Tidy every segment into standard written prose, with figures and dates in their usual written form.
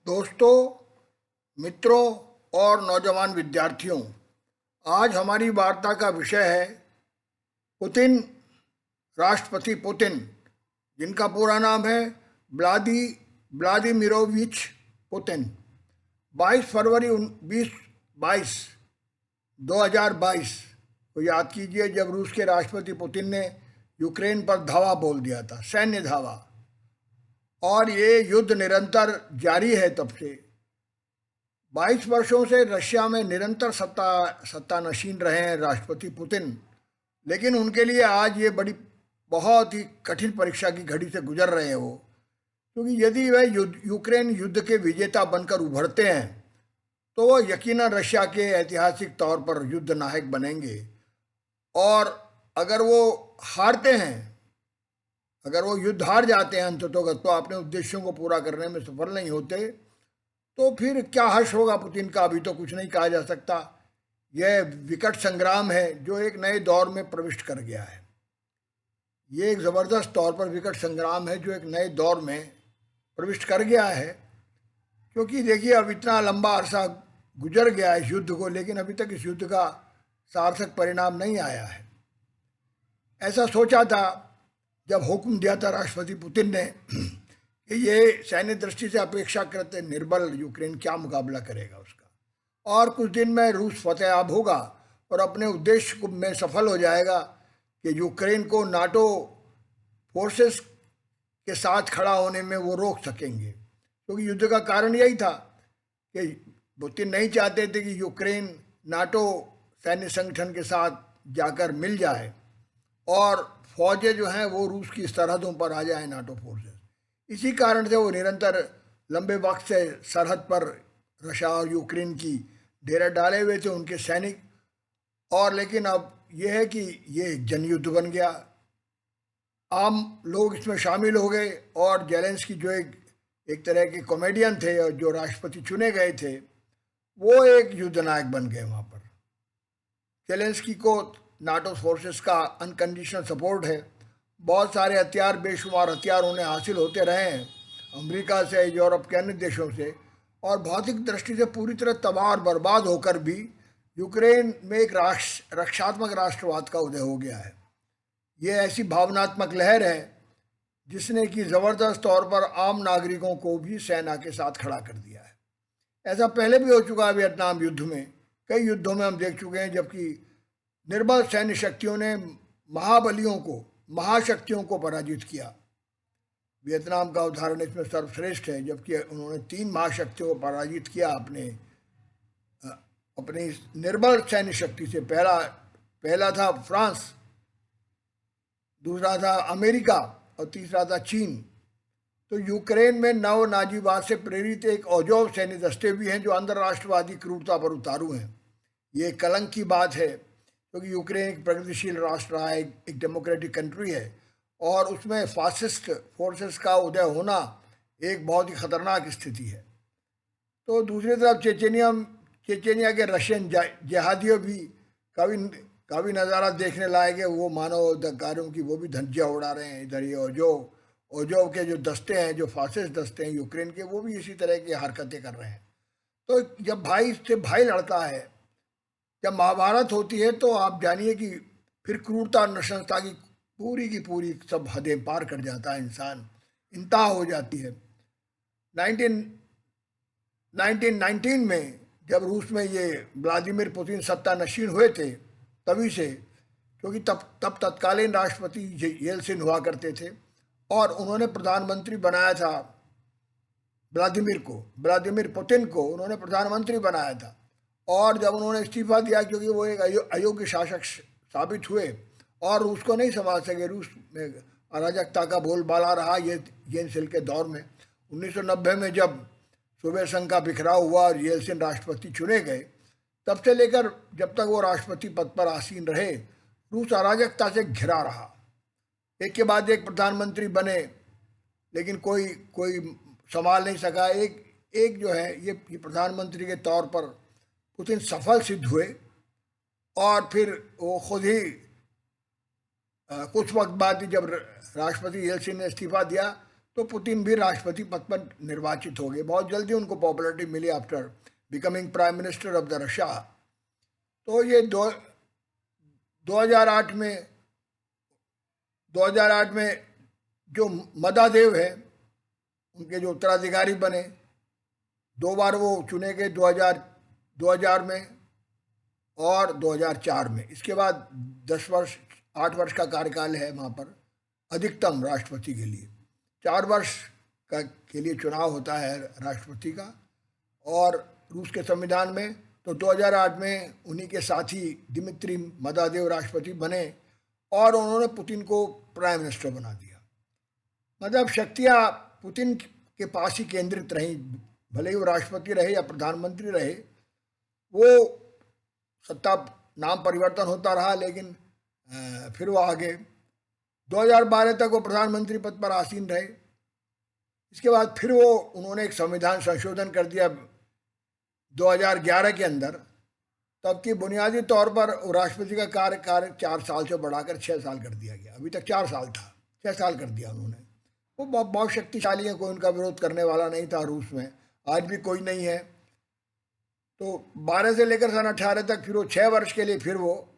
दोस्तों, मित्रों और नौजवान विद्यार्थियों, आज हमारी वार्ता का विषय है पुतिन, राष्ट्रपति पुतिन, जिनका पूरा नाम है व्लादिमीरोविच पुतिन। 22 फरवरी 2022 को याद कीजिए, जब रूस के राष्ट्रपति पुतिन ने यूक्रेन पर धावा बोल दिया था, सैन्य धावा। और ये युद्ध निरंतर जारी है तब से। 22 वर्षों से रशिया में निरंतर सत्तानशीन रहे हैं राष्ट्रपति पुतिन, लेकिन उनके लिए आज ये बहुत ही कठिन परीक्षा की घड़ी से गुजर रहे हैं वो, क्योंकि यदि वह यूक्रेन युद्ध के विजेता बनकर उभरते हैं तो वो यकीनन रशिया के ऐतिहासिक तौर पर युद्ध नायक बनेंगे। और अगर वो हारते हैं, अगर वो युद्ध हार जाते हैं अंततः, तो अपने उद्देश्यों को पूरा करने में सफल नहीं होते, तो फिर क्या हर्ष होगा पुतिन का, अभी तो कुछ नहीं कहा जा सकता। यह विकट संग्राम है जो एक नए दौर में प्रविष्ट कर गया है। ये एक ज़बरदस्त तौर पर विकट संग्राम है जो एक नए दौर में प्रविष्ट कर गया है, क्योंकि देखिए, अब इतना लंबा अरसा गुजर गया इस युद्ध को, लेकिन अभी तक इस युद्ध का सार्थक परिणाम नहीं आया है। ऐसा सोचा था जब हुक्म दिया था राष्ट्रपति पुतिन ने कि ये सैन्य दृष्टि से अपेक्षाकृत निर्बल यूक्रेन क्या मुकाबला करेगा उसका, और कुछ दिन में रूस फतेहाब होगा और अपने उद्देश्य में सफल हो जाएगा कि यूक्रेन को नाटो फोर्सेस के साथ खड़ा होने में वो रोक सकेंगे। क्योंकि युद्ध का कारण यही था कि पुतिन नहीं चाहते थे कि यूक्रेन नाटो सैन्य संगठन के साथ जाकर मिल जाए और फौजें जो हैं वो रूस की सरहदों पर आ जाए, नाटो फोर्सेस। इसी कारण से वो निरंतर लंबे वक्त से सरहद पर रशिया और यूक्रेन की डेरा डाले हुए थे उनके सैनिक। और लेकिन अब यह है कि ये जनयुद्ध बन गया, आम लोग इसमें शामिल हो गए, और जेलेंस्की जो एक तरह के कॉमेडियन थे और जो राष्ट्रपति चुने गए थे, वो एक युद्ध नायक बन गए वहाँ पर। जेलेंस्की को नाटो फोर्सेस का अनकंडीशनल सपोर्ट है। बहुत सारे हथियार, बेशुमार हथियार उन्हें हासिल होते रहे हैं अमेरिका से, यूरोप के अन्य देशों से, और भौतिक दृष्टि से पूरी तरह तबाह और बर्बाद होकर भी यूक्रेन में एक रक्षात्मक राष्ट्रवाद का उदय हो गया है। ये ऐसी भावनात्मक लहर है जिसने कि ज़बरदस्त तौर पर आम नागरिकों को भी सेना के साथ खड़ा कर दिया है। ऐसा पहले भी हो चुका है वियतनाम युद्ध में, कई युद्धों में हम देख चुके हैं, जबकि निर्बल सैन्य शक्तियों ने महाशक्तियों को पराजित किया। वियतनाम का उदाहरण इसमें सर्वश्रेष्ठ है, जबकि उन्होंने 3 महाशक्तियों को पराजित किया अपनी निर्बल सैन्य शक्ति से। पहला था फ्रांस, दूसरा था अमेरिका और तीसरा था चीन। तो यूक्रेन में नव नाजीवाद से प्रेरित एक औजोव सैन्य दस्ते भी हैं जो अंतर्राष्ट्रवादी क्रूरता पर उतारू हैं। ये कलंक की बात है, क्योंकि यूक्रेन एक प्रगतिशील राष्ट्र रहा है, एक डेमोक्रेटिक कंट्री है, और उसमें फासिस्ट फोर्सेस का उदय होना एक बहुत ही खतरनाक स्थिति है। तो दूसरी तरफ चेचेनिया के रशियन जिहादियों भी काफ़ी नज़ारा देखने लायक है। वो मानव अधिकारों की वो भी धज्जियाँ उड़ा रहे हैं। इधर ये ओजोव के जो दस्ते हैं, जो फासिस्ट दस्ते हैं यूक्रेन के, वो भी इसी तरह की हरकतें कर रहे हैं। तो जब भाई से भाई लड़ता है, जब महाभारत होती है, तो आप जानिए कि फिर क्रूरता और नृशंसता की पूरी सब हदें पार कर जाता है इंसान, इंतहा हो जाती है। 1919 में जब रूस में ये व्लादिमीर पुतिन सत्तानशीन हुए थे, तभी से, क्योंकि तब तत्कालीन राष्ट्रपति येल्सिन हुआ करते थे, और उन्होंने प्रधानमंत्री बनाया था व्लादिमीर पुतिन को उन्होंने प्रधानमंत्री बनाया था। और जब उन्होंने इस्तीफा दिया, क्योंकि वो एक अयोग्य शासक साबित हुए और रूस को नहीं संभाल सके, रूस में अराजकता का बोलबाला रहा ये येल्सिन के दौर में। 1990 में जब सोवियत संघ का बिखराव हुआ और येल्सिन राष्ट्रपति चुने गए, तब से लेकर जब तक वो राष्ट्रपति पद पर आसीन रहे, रूस अराजकता से घिरा रहा। एक के बाद एक प्रधानमंत्री बने, लेकिन कोई संभाल नहीं सका। एक जो है ये प्रधानमंत्री के तौर पर पुतिन सफल सिद्ध हुए, और फिर वो खुद ही कुछ वक्त बाद ही जब राष्ट्रपति येल्सिन ने इस्तीफा दिया, तो पुतिन भी राष्ट्रपति पद पर निर्वाचित हो गए। बहुत जल्दी उनको पॉपुलरिटी मिली after becoming prime minister of the Russia. तो ये 2008 में 2008 में जो मदादेव है उनके जो उत्तराधिकारी बने, 2 बार वो चुने गए, 2000 में और 2004 में। इसके बाद 10 वर्ष 8 वर्ष का कार्यकाल है वहाँ पर अधिकतम राष्ट्रपति के लिए। 4 वर्ष के लिए चुनाव होता है राष्ट्रपति का। और रूस के संविधान में तो 2008 में उन्हीं के साथी दिमित्री मदादेव राष्ट्रपति बने और उन्होंने पुतिन को प्राइम मिनिस्टर बना दिया। मतलब शक्तियाँ पुतिन के पास ही केंद्रित रहीं, भले ही वो राष्ट्रपति रहे या प्रधानमंत्री रहे, वो सत्ता नाम परिवर्तन होता रहा, लेकिन फिर वो आगे 2012 तक वो प्रधानमंत्री पद पर आसीन रहे। इसके बाद फिर वो उन्होंने एक संविधान संशोधन कर दिया 2011 के अंदर, तब की बुनियादी तौर पर राष्ट्रपति का कार्यकाल 4 साल से बढ़ाकर 6 साल कर दिया गया। अभी तक 4 साल था, 6 साल कर दिया उन्होंने। वो बहुत शक्तिशाली है, कोई उनका विरोध करने वाला नहीं था रूस में, आज भी कोई नहीं है। तो 12 से लेकर सन 18 तक फिर वो 6 वर्ष के लिए फिर वो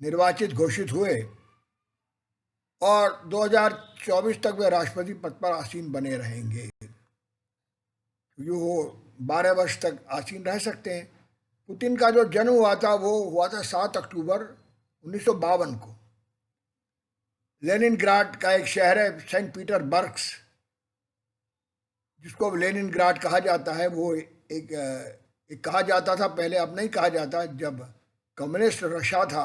निर्वाचित घोषित हुए और 2024 तक वे राष्ट्रपति पद पर आसीन बने रहेंगे, क्योंकि वो 12 वर्ष तक आसीन रह सकते हैं। पुतिन का जो जन्म हुआ था वो हुआ था 7 अक्टूबर 1952 को। लेनिनग्राड का एक शहर है सेंट पीटर्सबर्ग, जिसको लेनिनग्राड कहा जाता है, वो एक कहा जाता था पहले, अब नहीं कहा जाता। जब कम्युनिस्ट रशिया था,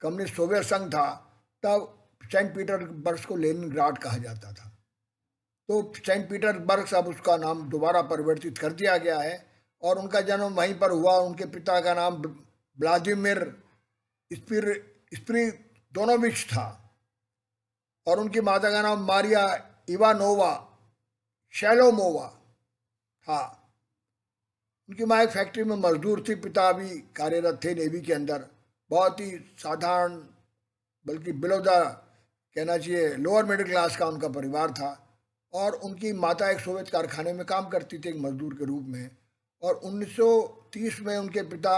कम्युनिस्ट सोवियत संघ था, तब सेंट पीटर्सबर्ग को लेनिनग्राड कहा जाता था। तो सेंट पीटर्सबर्ग अब उसका नाम दोबारा परिवर्तित कर दिया गया है और उनका जन्म वहीं पर हुआ। उनके पिता का नाम व्लादिमीर स्पिरिडोनोविच था और उनकी माता का नाम मारिया इवानोवा शैलोमोवा था। उनकी माँ एक फैक्ट्री में मजदूर थी, पिता भी कार्यरत थे नेवी के अंदर। बहुत ही साधारण, बल्कि बिलो द कहना चाहिए लोअर मिडिल क्लास का उनका परिवार था। और उनकी माता एक सोवियत कारखाने में काम करती थी एक मजदूर के रूप में। और 1930 में उनके पिता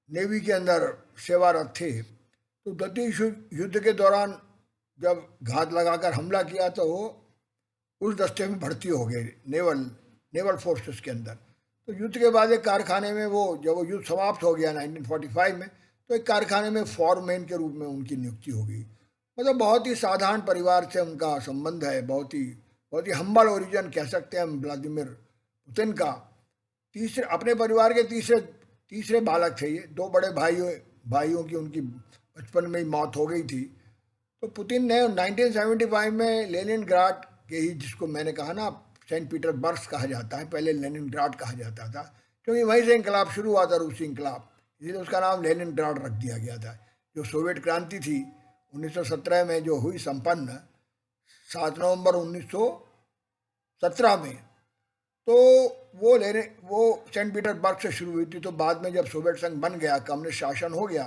नेवी के अंदर सेवारत थे। तो द्वितीय युद्ध के दौरान जब घात लगाकर हमला किया तो वो उस दस्ते में भर्ती हो गए नेवल फोर्सेस के अंदर। तो युद्ध के बाद एक कारखाने में जब वो युद्ध समाप्त हो गया 1945 में, तो एक कारखाने में फॉरमैन के रूप में उनकी नियुक्ति हो गई। मतलब बहुत ही साधारण परिवार से उनका संबंध है, बहुत ही हम्बल ओरिजिन कह सकते हैं हम व्लादिमीर पुतिन का। अपने परिवार के तीसरे बालक थे ये। 2 बड़े भाइयों की उनकी बचपन में ही मौत हो गई थी। तो पुतिन ने 1975 में लेनिनग्राड के ही, जिसको मैंने कहा ना सेंट पीटर्सबर्ग कहा जाता है, पहले लेनिनग्राड कहा जाता था, क्योंकि वहीं से इंकलाब शुरू हुआ था, रूसी इंकलाब, इसलिए उसका नाम लेनिनग्राड रख दिया गया था। जो सोवियत क्रांति थी 1917 में जो हुई संपन्न 7 नवंबर 1917 में, तो वो सेंट पीटर्सबर्ग से शुरू हुई थी। तो बाद में जब सोवियत संघ बन गया, कम्युनिस्ट शासन हो गया,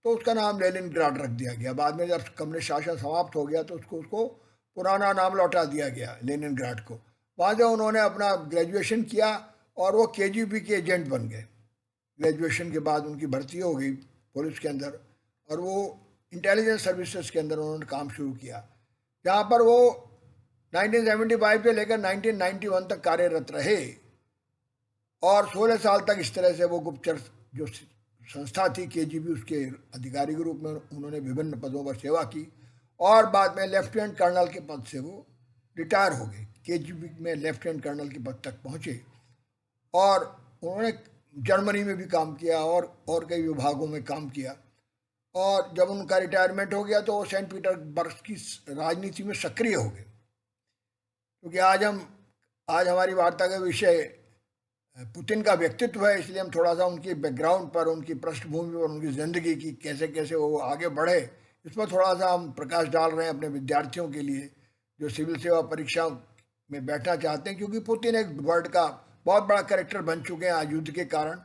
तो उसका नाम लेनिनग्राड रख दिया गया। बाद में जब कम्युनिस्ट शासन समाप्त हो गया तो उसको पुराना नाम लौटा दिया गया लेनिनग्राड को। वहाँ से उन्होंने अपना ग्रेजुएशन किया और वो केजीबी के एजेंट बन गए। ग्रेजुएशन के बाद उनकी भर्ती हो गई पुलिस के अंदर और वो इंटेलिजेंस सर्विसेज के अंदर उन्होंने काम शुरू किया, जहाँ पर वो 1975 से लेकर 1991 तक कार्यरत रहे। और 16 साल तक इस तरह से वो गुप्तचर जो संस्था थी केजीबी, उसके अधिकारी के रूप में उन्होंने विभिन्न पदों पर सेवा की। और बाद में लेफ्टिनेंट कर्नल के पद से वो रिटायर हो गए। केजीबी में लेफ्टिनेंट कर्नल के पद तक पहुँचे और उन्होंने जर्मनी में भी काम किया और कई विभागों में काम किया। और जब उनका रिटायरमेंट हो गया तो वो सेंट पीटर्सबर्ग की राजनीति में सक्रिय हो गए। क्योंकि आज हमारी वार्ता का विषय पुतिन का व्यक्तित्व है, इसलिए हम थोड़ा सा उनकी बैकग्राउंड पर, उनकी पृष्ठभूमि पर, उनकी ज़िंदगी की कैसे कैसे वो आगे बढ़े, इस पर थोड़ा सा हम प्रकाश डाल रहे हैं अपने विद्यार्थियों के लिए जो सिविल सेवा परीक्षा में बैठना चाहते हैं। क्योंकि पुतिन एक वर्ल्ड का बहुत बड़ा कैरेक्टर बन चुके हैं आज युद्ध के कारण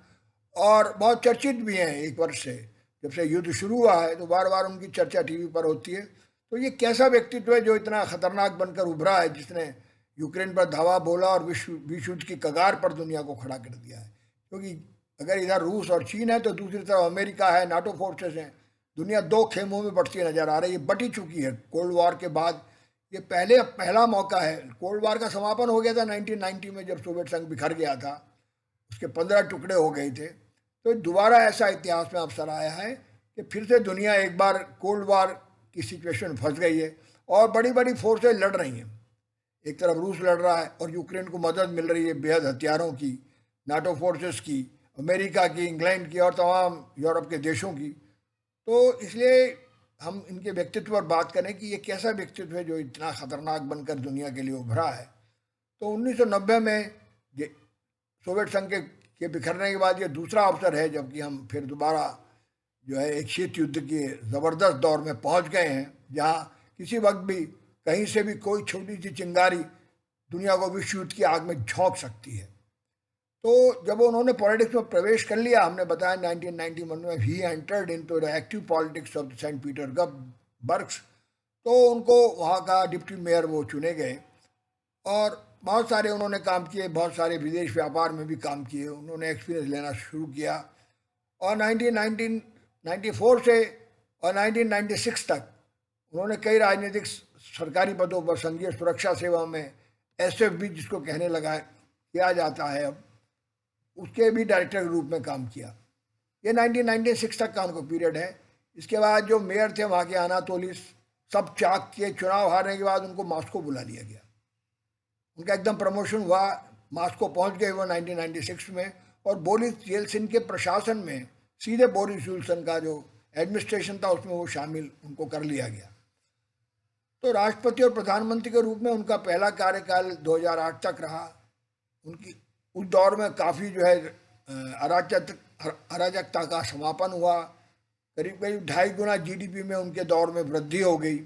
और बहुत चर्चित भी हैं। 1 वर्ष से जब से युद्ध शुरू हुआ है तो बार बार उनकी चर्चा टीवी पर होती है। तो ये कैसा व्यक्तित्व है जो इतना खतरनाक बनकर उभरा है, जिसने यूक्रेन पर धावा बोला और विश्व युद्ध की कगार पर दुनिया को खड़ा कर दिया है। क्योंकि अगर इधर रूस और चीन है तो दूसरी तरफ अमेरिका है, नाटो फोर्सेस हैं। दुनिया दो खेमों में बटती नजर आ रही है, बटी चुकी है कोल्ड वॉर के बाद। ये पहला मौका है। कोल्ड वॉर का समापन हो गया था 1990 में, जब सोवियत संघ बिखर गया था, उसके 15 टुकड़े हो गए थे। तो दोबारा ऐसा इतिहास में अवसर आया है कि फिर से दुनिया एक बार कोल्ड वॉर की सिचुएशन में फंस गई है और बड़ी बड़ी फोर्सेज लड़ रही हैं। एक तरफ रूस लड़ रहा है और यूक्रेन को मदद मिल रही है बेहद हथियारों की, नाटो फोर्सेस की, अमेरिका की, इंग्लैंड की और तमाम यूरोप के देशों की। तो इसलिए हम इनके व्यक्तित्व पर बात करें कि ये कैसा व्यक्तित्व है जो इतना खतरनाक बनकर दुनिया के लिए उभरा है। तो 1990 में ये सोवियत संघ के बिखरने के बाद ये दूसरा अवसर है जबकि हम फिर दोबारा जो है एक शीत युद्ध के ज़बरदस्त दौर में पहुंच गए हैं, जहां किसी वक्त भी कहीं से भी कोई छोटी सी चिंगारी दुनिया को विश्व युद्ध की आग में झोंक सकती है। तो जब उन्होंने पॉलिटिक्स में प्रवेश कर लिया, हमने बताया 1991 में ही entered into the active politics of Saint Petersburg, तो उनको वहाँ का डिप्टी मेयर वो चुने गए और बहुत सारे उन्होंने काम किए, बहुत सारे विदेश व्यापार में भी काम किए, उन्होंने एक्सपीरियंस लेना शुरू किया। और 1994 से और 1996 तक उन्होंने कई राजनीतिक सरकारी पदों पर, संघीय सुरक्षा सेवा में, एसएफबी जिसको कहने लगा किया जाता है अब, उसके भी डायरेक्टर के रूप में काम किया। ये 1996 तक का उनको पीरियड है। इसके बाद जो मेयर थे वहाँ के अनातोलिस, सब चाक के चुनाव हारने के बाद उनको मॉस्को बुला लिया गया। उनका एकदम प्रमोशन हुआ, मॉस्को पहुँच गए वो 1996 में, और बोरिस येल्सिन के प्रशासन में सीधे बोरिस येल्सिन का जो एडमिनिस्ट्रेशन था उसमें वो शामिल उनको कर लिया गया। तो राष्ट्रपति और प्रधानमंत्री के रूप में उनका पहला कार्यकाल 2008 तक रहा। उनकी उस दौर में काफ़ी जो है अराजकता का समापन हुआ। करीब करीब 2.5 गुना जीडीपी में उनके दौर में वृद्धि हो गई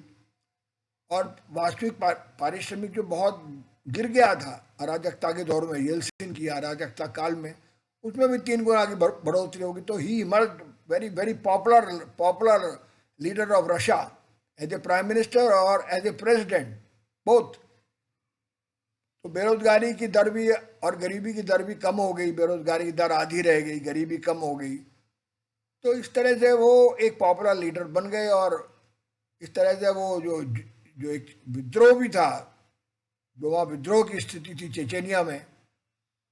और वास्तविक पारिश्रमिक जो बहुत गिर गया था अराजकता के दौर में, येल्सिन की अराजकता काल में, उसमें भी 3 गुना की बढ़ोतरी होगी। तो he emerged very very popular leader of Russia as a prime minister और एज ए प्रेसिडेंट बोथ। तो बेरोजगारी की दर भी और गरीबी की दर भी कम हो गई, बेरोजगारी की दर आधी रह गई, गरीबी कम हो गई। तो इस तरह से वो एक पॉपुलर लीडर बन गए और इस तरह से वो जो एक विद्रोह भी था, जो वहाँ विद्रोह की स्थिति थी चेचेनिया में,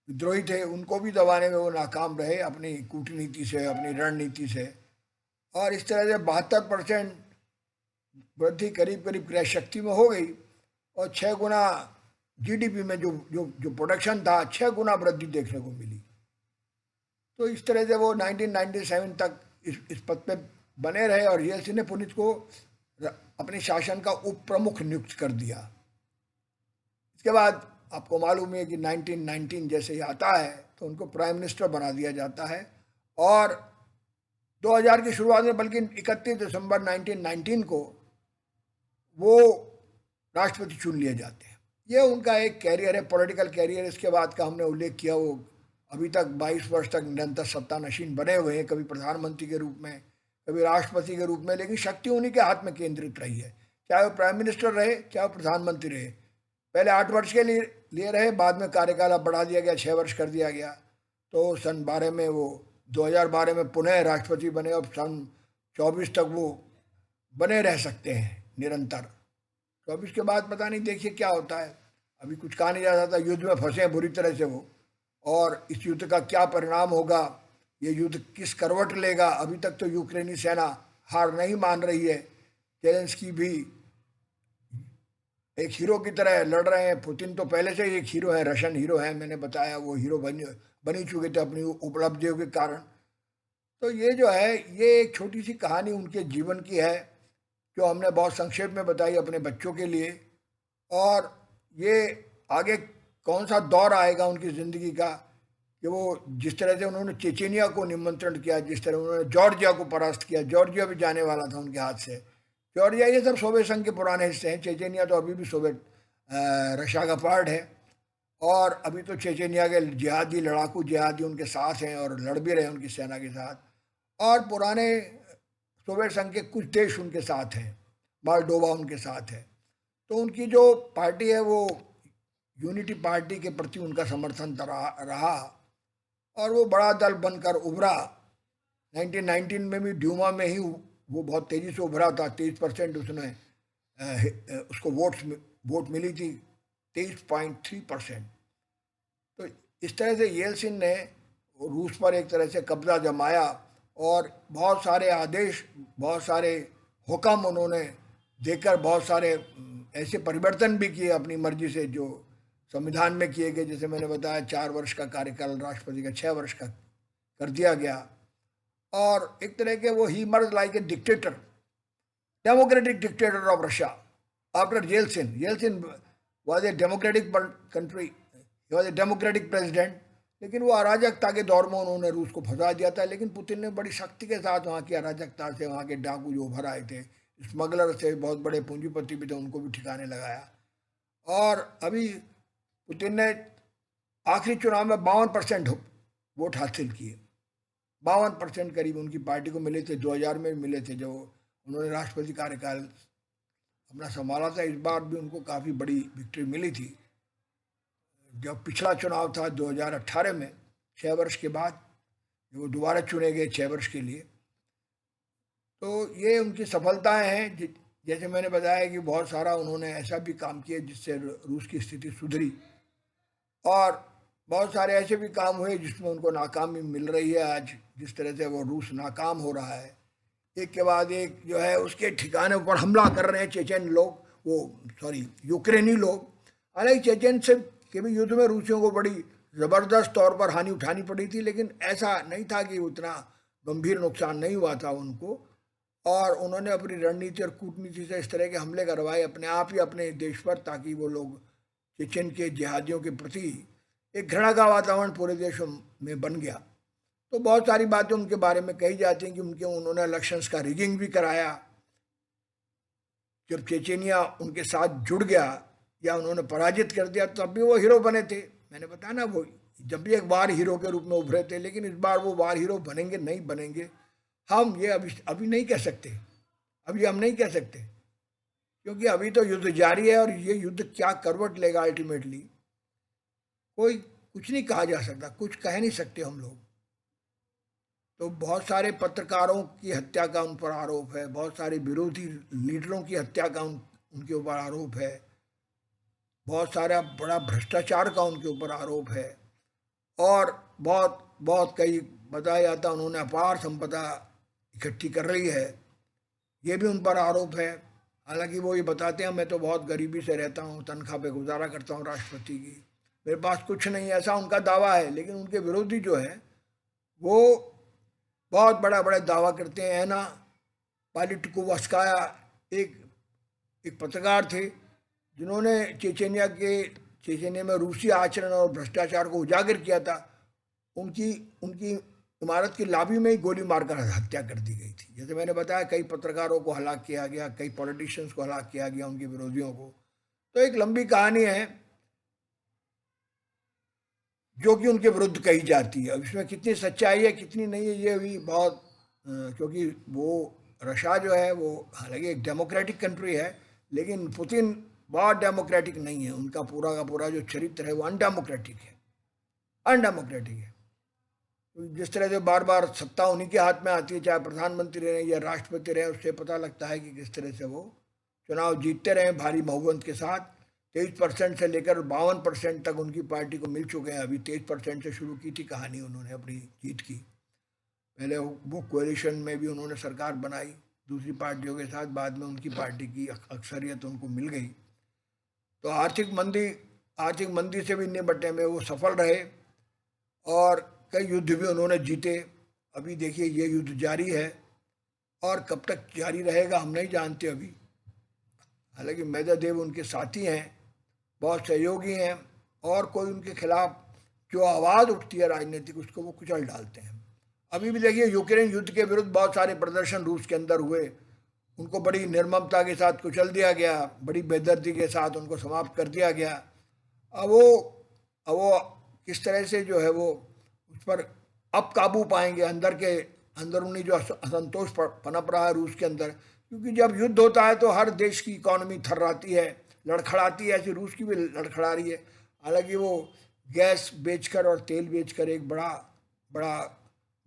विद्रोही थे, उनको भी दबाने में वो नाकाम रहे अपनी कूटनीति से, अपनी रणनीति से। और इस तरह से 72% वृद्धि करीब करीब क्रय शक्ति में हो गई और 6 गुना जीडीपी में जो जो जो प्रोडक्शन था 6 गुना वृद्धि देखने को मिली। तो इस तरह से वो 1997 तक इस पद पे बने रहे और येल्सिन ने पुतिन को अपने शासन का उप प्रमुख नियुक्त कर दिया। इसके बाद आपको मालूम है कि 1919 जैसे ही आता है तो उनको प्राइम मिनिस्टर बना दिया जाता है और 2000 की शुरुआत में, बल्कि 31 दिसंबर 1919 को वो राष्ट्रपति चुन लिए जाते हैं। ये उनका एक कैरियर है, पॉलिटिकल कैरियर। इसके बाद का हमने उल्लेख किया, वो अभी तक 22 वर्ष तक निरंतर सत्तानशीन बने हुए हैं, कभी प्रधानमंत्री के रूप में, कभी राष्ट्रपति के रूप में, लेकिन शक्ति उन्हीं के हाथ में केंद्रित रही है। चाहे वो प्राइम मिनिस्टर रहे, चाहे वो प्रधानमंत्री रहे। पहले 8 वर्ष के लिए रहे, बाद में कार्यकाल अब बढ़ा दिया गया, 6 वर्ष कर दिया गया। तो सन 12 में वो 2012 में पुनः राष्ट्रपति बने और सन 24 तक वो बने रह सकते हैं निरंतर। 24 के बाद पता नहीं, देखिए क्या होता है। अभी कुछ कहा नहीं जा सकता, युद्ध में फंसे हैं बुरी तरह से वो, और इस युद्ध का क्या परिणाम होगा, ये युद्ध किस करवट लेगा। अभी तक तो यूक्रेनी सेना हार नहीं मान रही है। जेलेंस्की भी एक हीरो की तरह लड़ रहे हैं। पुतिन तो पहले से ही एक हीरो है, रशियन हीरो है, मैंने बताया, वो हीरो बनी चुके थे अपनी उपलब्धियों के कारण। तो ये जो है, ये एक छोटी सी कहानी उनके जीवन की है जो हमने बहुत संक्षेप में बताई अपने बच्चों के लिए। और ये आगे कौन सा दौर आएगा उनकी ज़िंदगी का, कि वो जिस तरह से उन्होंने चेचेनिया को निमंत्रण किया, जिस तरह उन्होंने जॉर्जिया को परास्त किया, जॉर्जिया भी जाने वाला था उनके हाथ से। जॉर्जिया ये सब सोवियत संघ के पुराने हिस्से हैं, चेचेनिया तो अभी भी सोवियत रशिया का पार्ट है। और अभी तो चेचेनिया के जिहादी, लड़ाकू जिहादी उनके साथ हैं और लड़ भी रहे हैं उनकी सेना के साथ। और पुराने सोवियत संघ के कुछ देश उनके साथ हैं, मोल्डोवा उनके साथ है। तो उनकी जो पार्टी है वो यूनिटी पार्टी के प्रति उनका समर्थन रहा और वो बड़ा दल बनकर उभरा। 1919 में भी ड्यूमा में ही वो बहुत तेज़ी से उभरा था। 23% उसने उसको वोट मिली थी, 23.3%। तो इस तरह से येल्सिन ने रूस पर एक तरह से कब्जा जमाया और बहुत सारे आदेश, बहुत सारे हुक्म उन्होंने देकर बहुत सारे ऐसे परिवर्तन भी किए अपनी मर्जी से जो संविधान में किए गए। जैसे मैंने बताया 4 वर्ष का कार्यकाल राष्ट्रपति का 6 वर्ष का कर दिया गया और एक तरह के वो he merged like a dictator, democratic dictator of Russia after Yeltsin. Yeltsin was a democratic country, he was a democratic president, लेकिन वो अराजकता के दौर में उन्होंने रूस को फंसा दिया था। लेकिन पुतिन ने बड़ी शक्ति के साथ वहाँ की अराजकता से, वहाँ के डाकू जो उभर आए थे, स्मगलर से, बहुत बड़े पूंजीपति भी थे, उनको भी ठिकाने लगाया। और अभी पुतिन ने आखिरी चुनाव में 52% वोट हासिल किए। 52% करीब उनकी पार्टी को मिले थे। 2000 में मिले थे जब उन्होंने राष्ट्रपति कार्यकाल अपना संभाला था। इस बार भी उनको काफ़ी बड़ी विक्ट्री मिली थी। जब पिछला चुनाव था 2018 में, 6 वर्ष के बाद वो दोबारा चुने गए 6 वर्ष के लिए। तो ये उनकी सफलताएं हैं। जैसे मैंने बताया कि बहुत सारा उन्होंने ऐसा भी काम किया जिससे रूस की स्थिति सुधरी और बहुत सारे ऐसे भी काम हुए जिसमें उनको नाकामी मिल रही है। आज जिस तरह से वो रूस नाकाम हो रहा है, एक के बाद एक जो है उसके ठिकाने पर हमला कर रहे हैं चेचेन लोग, यूक्रेनी लोग। हालांकि चेचेन से के भी युद्ध में रूसियों को बड़ी ज़बरदस्त तौर पर हानि उठानी पड़ी थी, लेकिन ऐसा नहीं था कि उतना गंभीर नुकसान नहीं हुआ था उनको। और उन्होंने अपनी रणनीति और कूटनीति से इस तरह के हमले करवाए अपने आप ही अपने देश पर, ताकि वो लोग चेचेन के जिहादियों के प्रति एक घृणा का वातावरण पूरे देश में बन गया। तो बहुत सारी बातें उनके बारे में कही जाती हैं कि उन्होंने इलेक्शंस का रिगिंग भी कराया। जब चेचेनिया उनके साथ जुड़ गया या उन्होंने पराजित कर दिया, तब भी वो हीरो बने थे। मैंने बताया ना, वो जब भी एक बार हीरो के रूप में उभरे थे, लेकिन इस बार वो बार हीरो बनेंगे नहीं बनेंगे, हम ये अभी नहीं कह सकते। अभी हम नहीं कह सकते क्योंकि अभी तो युद्ध जारी है और ये युद्ध क्या करवट लेगा अल्टीमेटली कोई कुछ नहीं कहा जा सकता, कुछ कह नहीं सकते हम लोग। तो बहुत सारे पत्रकारों की हत्या का उन पर आरोप है, बहुत सारे विरोधी लीडरों की हत्या का उनके ऊपर आरोप है, बहुत सारा बड़ा भ्रष्टाचार का उनके ऊपर आरोप है और बहुत कई बताया जाता उन्होंने अपार संपदा इकट्ठी कर रही है, ये भी उन पर आरोप है। हालांकि वो ये बताते हैं मैं तो बहुत गरीबी से रहता हूँ, तनख्वाह पे गुजारा करता हूँ राष्ट्रपति की, मेरे पास कुछ नहीं, ऐसा उनका दावा है। लेकिन उनके विरोधी जो है वो बहुत बड़ा दावा करते हैं। है ना, पालिटिकोवस्काया एक पत्रकार थे जिन्होंने चेचेनिया में रूसी आचरण और भ्रष्टाचार को उजागर किया था। उनकी इमारत की लॉबी में ही गोली मारकर हत्या कर दी गई थी। जैसे मैंने बताया, कई पत्रकारों को हलाक किया गया, कई पॉलिटिशियंस को हलाक किया गया, उनके विरोधियों को। तो एक लंबी कहानी है जो कि उनके विरुद्ध कही जाती है। अब इसमें कितनी सच्चाई है कितनी नहीं है ये भी बहुत, क्योंकि वो रशिया जो है वो हालांकि एक डेमोक्रेटिक कंट्री है, लेकिन पुतिन बहुत डेमोक्रेटिक नहीं है। उनका पूरा का पूरा जो चरित्र है वो अनडेमोक्रेटिक है। जिस तरह से बार बार सत्ता उन्हीं के हाथ में आती है, चाहे प्रधानमंत्री रहे या राष्ट्रपति रहे, उससे पता लगता है कि किस तरह से वो चुनाव जीतते रहे भारी बहुमत के साथ। 23% से लेकर 52% तक उनकी पार्टी को मिल चुके हैं। अभी 23% से शुरू की थी कहानी उन्होंने अपनी जीत की। पहले वो कोएलिशन में भी उन्होंने सरकार बनाई दूसरी पार्टियों के साथ, बाद में उनकी पार्टी की अक्सरियत उनको मिल गई। तो आर्थिक मंदी से भी निपटने में वो सफल रहे और कई युद्ध भी उन्होंने जीते। अभी देखिए ये युद्ध जारी है और कब तक जारी रहेगा हम नहीं जानते अभी। हालांकि मेदवेदेव उनके साथी हैं, बहुत सहयोगी हैं और कोई उनके खिलाफ जो आवाज़ उठती है राजनीतिक, उसको वो कुचल डालते हैं। अभी भी देखिए यूक्रेन युद्ध के विरुद्ध बहुत सारे प्रदर्शन रूस के अंदर हुए, उनको बड़ी निर्ममता के साथ कुचल दिया गया, बड़ी बेदर्दी के साथ उनको समाप्त कर दिया गया। अब वो किस तरह से जो है वो उस पर अब काबू पाएंगे, अंदरूनी जो असंतोष पनप रहा है रूस के अंदर। क्योंकि जब युद्ध होता है तो हर देश की इकोनॉमी थर्राती है, लड़खड़ाती है, ऐसे रूस की भी लड़खड़ा रही है। हालांकि वो गैस बेचकर और तेल बेचकर एक बड़ा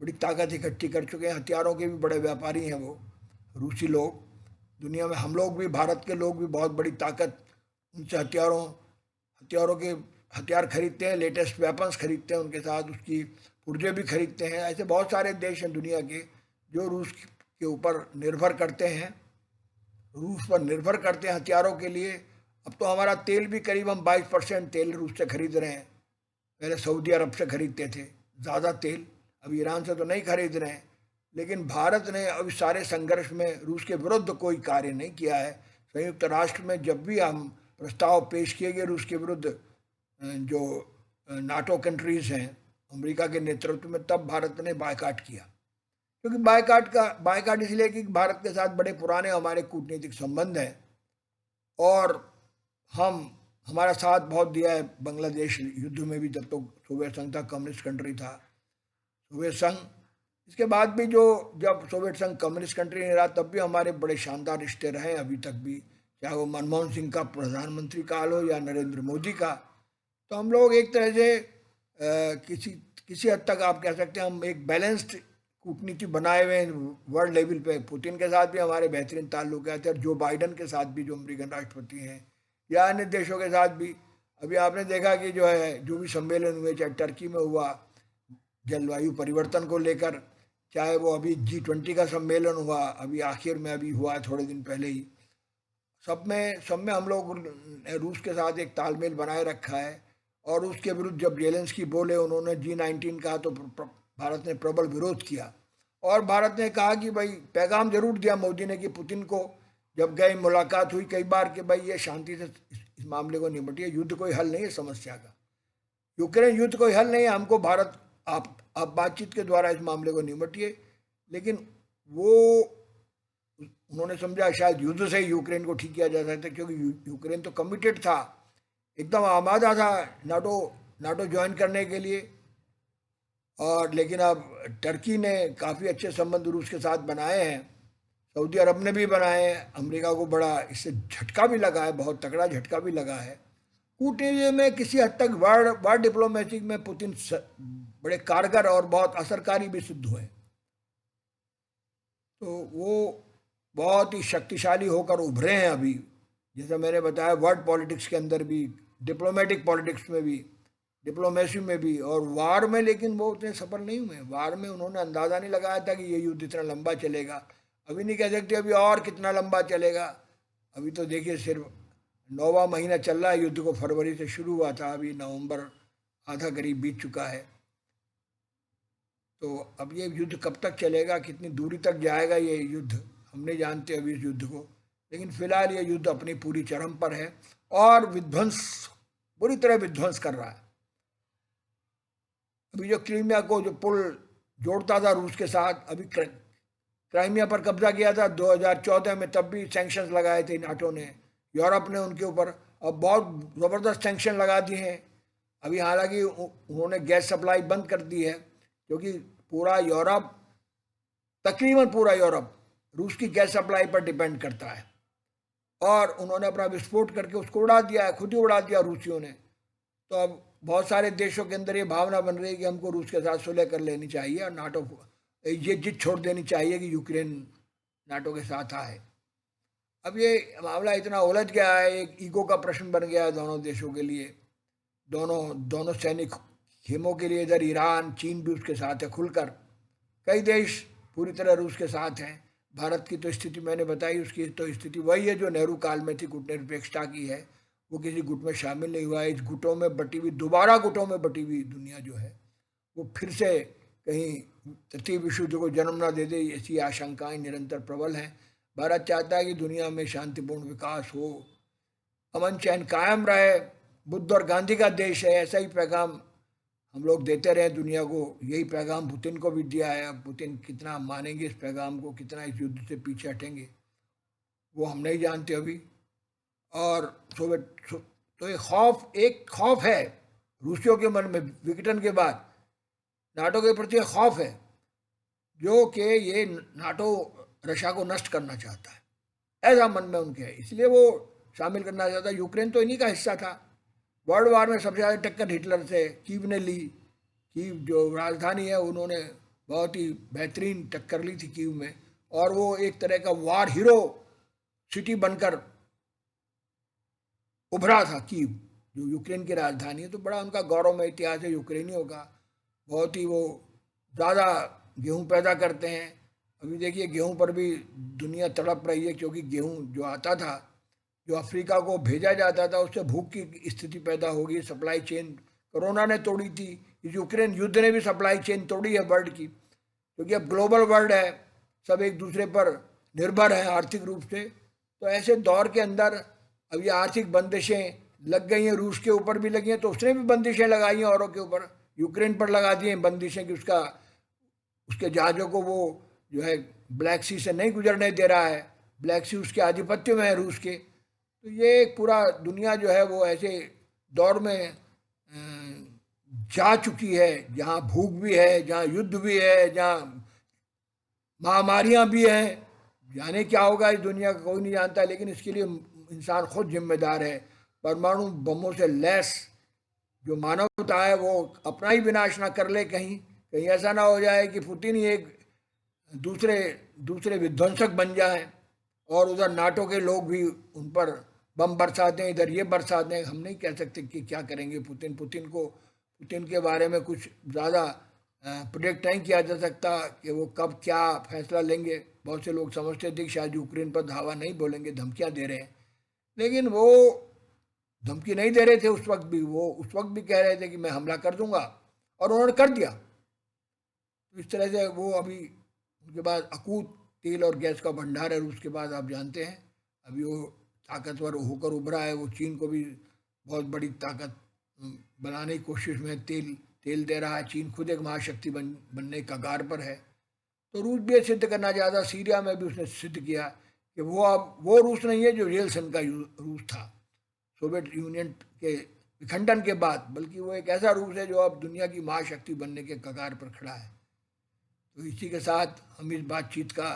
बड़ी ताकत इकट्ठी कर चुके हैं, हथियारों के भी बड़े व्यापारी हैं वो रूसी लोग। दुनिया में हम लोग भी, भारत के लोग भी बहुत बड़ी ताकत उनसे हथियारों के हथियार खरीदते हैं, लेटेस्ट वेपन्स खरीदते हैं, उनके साथ उसकी पुर्जे भी खरीदते हैं। ऐसे बहुत सारे देश हैं दुनिया के जो रूस के ऊपर निर्भर करते हैं, रूस पर निर्भर करते हैं हथियारों के लिए। अब तो हमारा तेल भी करीब हम 22% तेल रूस से खरीद रहे हैं। पहले सऊदी अरब से खरीदते थे ज़्यादा तेल, अब ईरान से तो नहीं खरीद रहे हैं। लेकिन भारत ने अब इस सारे संघर्ष में रूस के विरुद्ध कोई कार्य नहीं किया है। संयुक्त राष्ट्र में जब भी हम प्रस्ताव पेश किए गए रूस के विरुद्ध, जो नाटो कंट्रीज़ हैं अमेरिका के नेतृत्व में, तब भारत ने बायकाट किया। क्योंकि बायकाट इसलिए कि भारत के साथ बड़े पुराने हमारे कूटनीतिक संबंध हैं और हम हमारा साथ बहुत दिया है बांग्लादेश युद्ध में भी, जब तो सोवियत संघ था, कम्युनिस्ट कंट्री था सोवियत संघ। इसके बाद भी जब सोवियत संघ कम्युनिस्ट कंट्री नहीं रहा तब भी हमारे बड़े शानदार रिश्ते रहे अभी तक भी, चाहे वो मनमोहन सिंह का प्रधानमंत्री काल हो या नरेंद्र मोदी का। तो हम लोग एक तरह से किसी किसी हद तक आप कह सकते हैं हम एक बैलेंस्ड कूटनीति बनाए हुए हैं वर्ल्ड लेवल पे। पुतिन के साथ भी हमारे बेहतरीन ताल्लुक थे, और जो बाइडन के साथ भी, जो अमेरिकन राष्ट्रपति हैं, या अन्य देशों के साथ भी। अभी आपने देखा कि जो भी सम्मेलन हुए, चाहे टर्की में हुआ जलवायु परिवर्तन को लेकर, चाहे वो अभी G20 का सम्मेलन हुआ अभी आखिर में, अभी हुआ है थोड़े दिन पहले ही, सब में हम लोग रूस के साथ एक तालमेल बनाए रखा है। और उसके विरुद्ध जब जेलेंस्की बोले, उन्होंने G19 कहा, तो भारत ने प्रबल विरोध किया। और भारत ने कहा कि भाई, पैगाम जरूर दिया मोदी ने कि पुतिन को, जब गए मुलाकात हुई कई बार, कि भाई ये शांति से इस मामले को निपटिए, युद्ध कोई हल नहीं है समस्या का, यूक्रेन युद्ध कोई हल नहीं है, हमको भारत आप बातचीत के द्वारा इस मामले को निपटिए। लेकिन वो उन्होंने समझा शायद युद्ध से यूक्रेन को ठीक किया जा सकता है, क्योंकि यूक्रेन तो कमिटेड था, एकदम आमादा था नाटो ज्वाइन करने के लिए। और लेकिन अब टर्की ने काफ़ी अच्छे संबंध रूस के साथ बनाए हैं, सऊदी अरब ने भी बनाए हैं। अमेरिका को बड़ा इससे झटका भी लगा है, बहुत तगड़ा झटका भी लगा है। कूटनीति में किसी हद तक वार डिप्लोमेसी में पुतिन बड़े कारगर और बहुत असरकारी भी सिद्ध हुए। तो वो बहुत ही शक्तिशाली होकर उभरे हैं अभी, जैसे मैंने बताया, वर्ल्ड पॉलिटिक्स के अंदर भी, डिप्लोमेटिक पॉलिटिक्स में भी, डिप्लोमेसी में भी, और वार में। लेकिन वो उतने सफल नहीं हुए वार में। उन्होंने अंदाज़ा नहीं लगाया था कि ये युद्ध इतना लंबा चलेगा। अभी नहीं कह सकते अभी और कितना लंबा चलेगा। अभी तो देखिए सिर्फ 9वां महीना चल रहा है युद्ध को, फरवरी से शुरू हुआ था, अभी नवंबर आधा करीब बीत चुका है। तो अब ये युद्ध कब तक चलेगा, कितनी दूरी तक जाएगा ये युद्ध, हम नहीं जानते अभी इस युद्ध को। लेकिन फिलहाल ये युद्ध अपनी पूरी चरम पर है और बुरी तरह विध्वंस कर रहा है। अभी जो क्रीमिया को, जो पुल जोड़ता था रूस के साथ, अभी क्राइमिया पर कब्जा किया था 2014 में, तब भी सैंक्शंस लगाए थे नाटो ने, यूरोप ने उनके ऊपर। अब बहुत ज़बरदस्त सैंक्शन लगा दिए हैं अभी। हालांकि उन्होंने गैस सप्लाई बंद कर दी है, क्योंकि पूरा यूरोप, तकरीबन पूरा यूरोप रूस की गैस सप्लाई पर डिपेंड करता है। और उन्होंने अपना विस्फोट करके उसको उड़ा दिया है, खुद ही उड़ा दिया रूसियों ने। तो अब बहुत सारे देशों के अंदर ये भावना बन रही है कि हमको रूस के साथ सुलह कर लेनी चाहिए और नाटो को ये जिद छोड़ देनी चाहिए कि यूक्रेन नाटो के साथ आए। अब ये मामला इतना उलझ गया है, एक ईगो का प्रश्न बन गया है दोनों देशों के लिए, दोनों सैनिक खेमों के लिए। इधर ईरान, चीन भी उसके साथ है खुलकर, कई देश पूरी तरह रूस के साथ हैं। भारत की तो स्थिति मैंने बताई, उसकी तो स्थिति वही है जो नेहरू काल में थी, गुटनिरपेक्षता की है। वो किसी गुट में शामिल नहीं हुआ है। इस गुटों में बटी हुई, दोबारा गुटों में बटी हुई दुनिया जो है, वो फिर से कहीं तृतीय विश्व युद्ध को जन्म ना दे दे, ऐसी आशंकाएं निरंतर प्रबल हैं। भारत चाहता है कि दुनिया में शांतिपूर्ण विकास हो, अमन चैन कायम रहे। बुद्ध और गांधी का देश है, ऐसा ही पैगाम हम लोग देते रहे दुनिया को। यही पैगाम पुतिन को भी दिया है। अब पुतिन कितना मानेंगे इस पैगाम को, कितना इस युद्ध से पीछे हटेंगे, वो हम नहीं जानते अभी। और तो एक खौफ है रूसियों के मन में विघटन के बाद, नाटो के प्रति खौफ है, जो कि ये नाटो रशिया को नष्ट करना चाहता है, ऐसा मन में उनके है। इसलिए वो शामिल करना चाहता है। यूक्रेन तो इन्हीं का हिस्सा था, वर्ल्ड वार में सबसे ज़्यादा टक्कर हिटलर से कीव ने ली। कीव जो राजधानी है, उन्होंने बहुत ही बेहतरीन टक्कर ली थी कीव में, और वो एक तरह का वार हीरो सिटी बनकर उभरा था कीव, जो यूक्रेन की राजधानी है। तो बड़ा उनका गौरवमय इतिहास है यूक्रेनियों का। बहुत ही वो ज़्यादा गेहूं पैदा करते हैं। अभी देखिए गेहूं पर भी दुनिया तड़प रही है, क्योंकि गेहूं जो आता था, जो अफ्रीका को भेजा जाता था, उससे भूख की स्थिति पैदा होगी। सप्लाई चेन कोरोना ने तोड़ी थी, यूक्रेन युद्ध ने भी सप्लाई चेन तोड़ी है वर्ल्ड की, क्योंकि अब ग्लोबल वर्ल्ड है, सब एक दूसरे पर निर्भर है आर्थिक रूप से। तो ऐसे दौर के अंदर अब ये आर्थिक बंदिशें लग गई हैं, रूस के ऊपर भी लगी हैं, तो उसने भी बंदिशें लगाई हैं औरों के ऊपर, यूक्रेन पर लगा दी हैं बंदिशें कि उसके जहाज़ों को वो जो है ब्लैक सी से नहीं गुजरने दे रहा है, ब्लैक सी उसके आधिपत्य में है रूस के। तो ये एक पूरा दुनिया जो है वो ऐसे दौर में जा चुकी है, जहाँ भूख भी है, जहाँ युद्ध भी है, जहाँ महामारियाँ भी हैं। जाने क्या होगा इस दुनिया का कोई नहीं जानता, लेकिन इसके लिए इंसान खुद जिम्मेदार है। परमाणु बमों से लैस जो मानवता है वो अपना ही विनाश ना कर ले, कहीं कहीं ऐसा ना हो जाए कि पुतिन ही एक दूसरे दूसरे विध्वंसक बन जाए, और उधर नाटो के लोग भी उन पर बम बरसाते हैं, इधर ये बरसाते हैं। हम नहीं कह सकते कि क्या करेंगे पुतिन के बारे में कुछ ज़्यादा प्रोडिक्ट नहीं किया जा सकता कि वो कब क्या फैसला लेंगे। बहुत से लोग समझते थे कि शायद यूक्रेन पर धावा नहीं बोलेंगे, धमकियां दे रहे हैं, लेकिन वो धमकी नहीं दे रहे थे उस वक्त भी। वो उस वक्त भी कह रहे थे कि मैं हमला कर दूंगा, और उन्होंने कर दिया। तो इस तरह से वो अभी उनके पास अकूत तेल और गैस का भंडार है रूस के पास, आप जानते हैं। अभी वो ताकतवर होकर उभरा है, वो चीन को भी बहुत बड़ी ताकत बनाने की कोशिश में तेल दे रहा है। चीन खुद एक महाशक्ति बनने के कगार पर है। तो रूस भी सिद्ध करना चाहता। सीरिया में भी उसने सिद्ध किया कि वो अब वो रूस नहीं है जो येल्सिन का रूस था सोवियत यूनियन के विखंडन के बाद, बल्कि वो एक ऐसा रूस है जो अब दुनिया की महाशक्ति बनने के कगार पर खड़ा है। तो इसी के साथ हम इस बातचीत का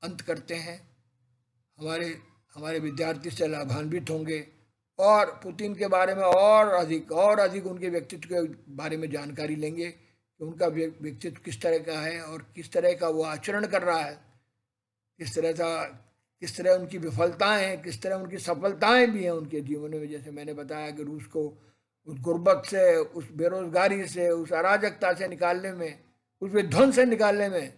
अंत करते हैं। हमारे हमारे विद्यार्थी से लाभान्वित होंगे, और पुतिन के बारे में और अधिक उनके व्यक्तित्व के बारे में जानकारी लेंगे कि उनका व्यक्तित्व किस तरह का है, और किस तरह का वो आचरण कर रहा है, किस तरह उनकी विफलताएं हैं, किस तरह उनकी सफलताएं भी हैं उनके जीवन में। जैसे मैंने बताया कि रूस को उस गुर्बत से, उस बेरोजगारी से, उस अराजकता से निकालने में, उस विध्वंस से निकालने में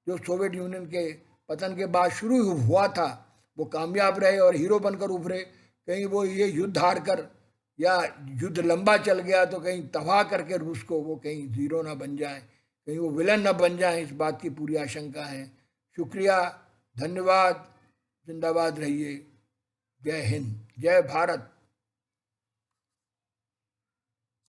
जो सोवियत यूनियन के पतन के बाद शुरू हुआ था, वो कामयाब रहे और हीरो बनकर उभरे। कहीं वो ये युद्ध हार कर, या युद्ध लंबा चल गया तो कहीं तबाह करके रूस को वो कहीं जीरो ना बन जाए, कहीं वो विलन ना बन जाए, इस बात की पूरी आशंका है। शुक्रिया, धन्यवाद, जिंदाबाद रहिए। जय हिंद, जय भारत।